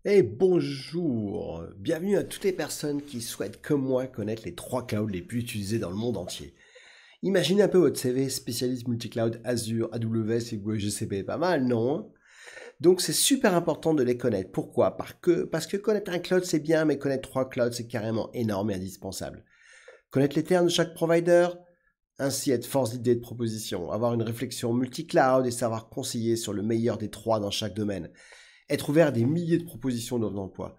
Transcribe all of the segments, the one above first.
Et bonjour, bienvenue à toutes les personnes qui souhaitent comme moi connaître les 3 clouds les plus utilisés dans le monde entier. Imaginez un peu votre CV spécialiste multi-cloud Azure, AWS et Google GCP, pas mal, non? Donc c'est super important de les connaître. Pourquoi? Parce que connaître un cloud c'est bien, mais connaître 3 clouds c'est carrément énorme et indispensable. Connaître les termes de chaque provider, ainsi être force d'idée de proposition, avoir une réflexion multi-cloud et savoir conseiller sur le meilleur des 3 dans chaque domaine. Être ouvert à des milliers de propositions d'offres d'emploi.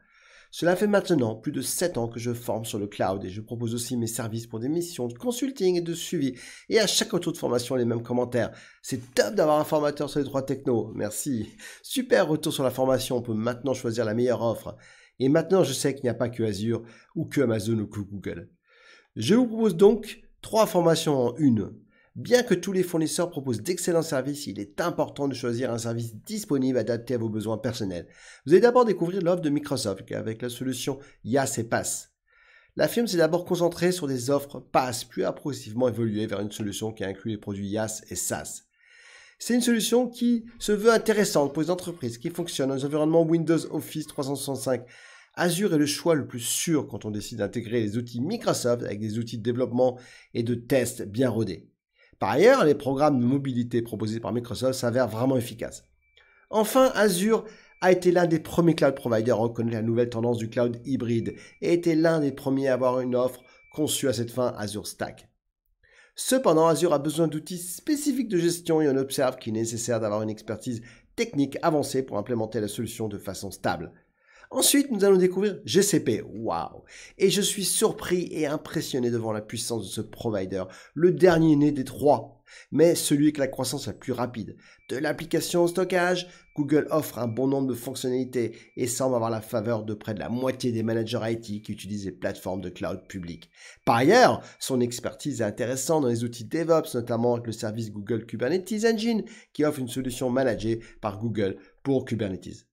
Cela fait maintenant plus de 7 ans que je forme sur le cloud et je propose aussi mes services pour des missions de consulting et de suivi. Et à chaque retour de formation, les mêmes commentaires. C'est top d'avoir un formateur sur les 3 technos. Merci. Super retour sur la formation. On peut maintenant choisir la meilleure offre. Et maintenant, je sais qu'il n'y a pas que Azure ou que Amazon ou que Google. Je vous propose donc 3 formations en une. Bien que tous les fournisseurs proposent d'excellents services, il est important de choisir un service disponible adapté à vos besoins personnels. Vous allez d'abord découvrir l'offre de Microsoft avec la solution IaaS et PaaS. La firme s'est d'abord concentrée sur des offres PaaS, puis a progressivement évolué vers une solution qui inclut les produits IaaS et SaaS. C'est une solution qui se veut intéressante pour les entreprises, qui fonctionnent dans les environnements Windows Office 365. Azure est le choix le plus sûr quand on décide d'intégrer les outils Microsoft avec des outils de développement et de test bien rodés. Par ailleurs, les programmes de mobilité proposés par Microsoft s'avèrent vraiment efficaces. Enfin, Azure a été l'un des premiers cloud providers à reconnaître la nouvelle tendance du cloud hybride et était l'un des premiers à avoir une offre conçue à cette fin, Azure Stack. Cependant, Azure a besoin d'outils spécifiques de gestion et on observe qu'il est nécessaire d'avoir une expertise technique avancée pour implémenter la solution de façon stable. Ensuite, nous allons découvrir GCP. Waouh! Et je suis surpris et impressionné devant la puissance de ce provider, le dernier né des 3, mais celui avec la croissance la plus rapide. De l'application au stockage, Google offre un bon nombre de fonctionnalités et semble avoir la faveur de près de la moitié des managers IT qui utilisent les plateformes de cloud public. Par ailleurs, son expertise est intéressante dans les outils DevOps, notamment avec le service Google Kubernetes Engine, qui offre une solution managée par Google pour Kubernetes.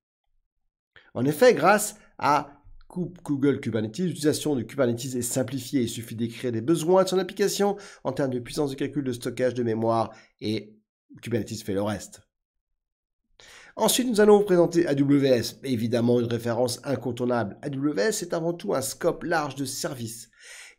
En effet, grâce à Google Kubernetes, l'utilisation de Kubernetes est simplifiée. Il suffit d'écrire des besoins de son application en termes de puissance de calcul, de stockage, de mémoire et Kubernetes fait le reste. Ensuite, nous allons vous présenter AWS, évidemment une référence incontournable. AWS est avant tout un scope large de services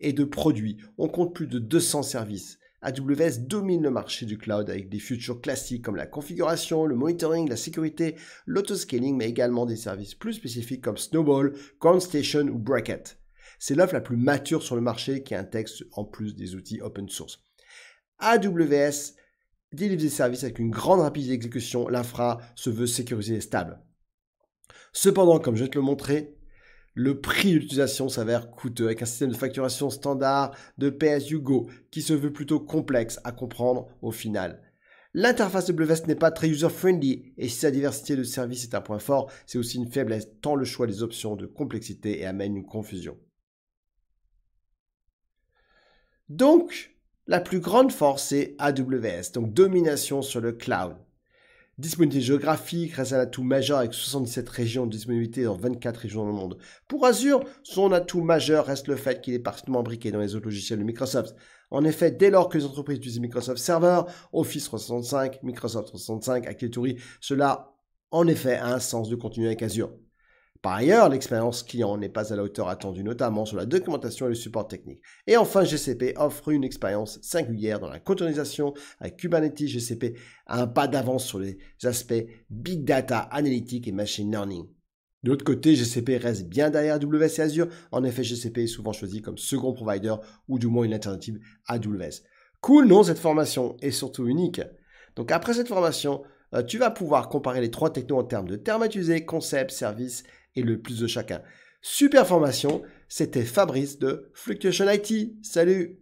et de produits. On compte plus de 200 services. AWS domine le marché du cloud avec des features classiques comme la configuration, le monitoring, la sécurité, l'autoscaling, mais également des services plus spécifiques comme Snowball, GroundStation ou Bracket. C'est l'offre la plus mature sur le marché qui intègre en plus des outils open source. AWS délivre des services avec une grande rapidité d'exécution, l'infra se veut sécurisée et stable. Cependant, comme je vais te le montrer, le prix d'utilisation s'avère coûteux avec un système de facturation standard de pay-as-you-go qui se veut plutôt complexe à comprendre au final. L'interface AWS n'est pas très user-friendly et si sa diversité de services est un point fort, c'est aussi une faiblesse tant le choix des options de complexité et amène une confusion. Donc, la plus grande force c'est AWS, donc domination sur le cloud. Disponibilité géographique reste un atout majeur avec 77 régions de disponibilité dans 24 régions dans le monde. Pour Azure, son atout majeur reste le fait qu'il est parfaitement imbriqué dans les autres logiciels de Microsoft. En effet, dès lors que les entreprises utilisent Microsoft Server, Office 365, Microsoft 365, Active Directory, cela en effet a un sens de continuer avec Azure. Par ailleurs, l'expérience client n'est pas à la hauteur attendue, notamment sur la documentation et le support technique. Et enfin, GCP offre une expérience singulière dans la containerisation avec Kubernetes. GCP a un pas d'avance sur les aspects Big Data, Analytics et Machine Learning. De l'autre côté, GCP reste bien derrière AWS et Azure. En effet, GCP est souvent choisi comme second provider ou du moins une alternative à AWS. Cool, non, cette formation est surtout unique. Donc après cette formation, tu vas pouvoir comparer les 3 technos en termes de termes utilisés, concepts, services et le plus de chacun. Super formation, c'était Fabrice de Fluctuation IT. Salut!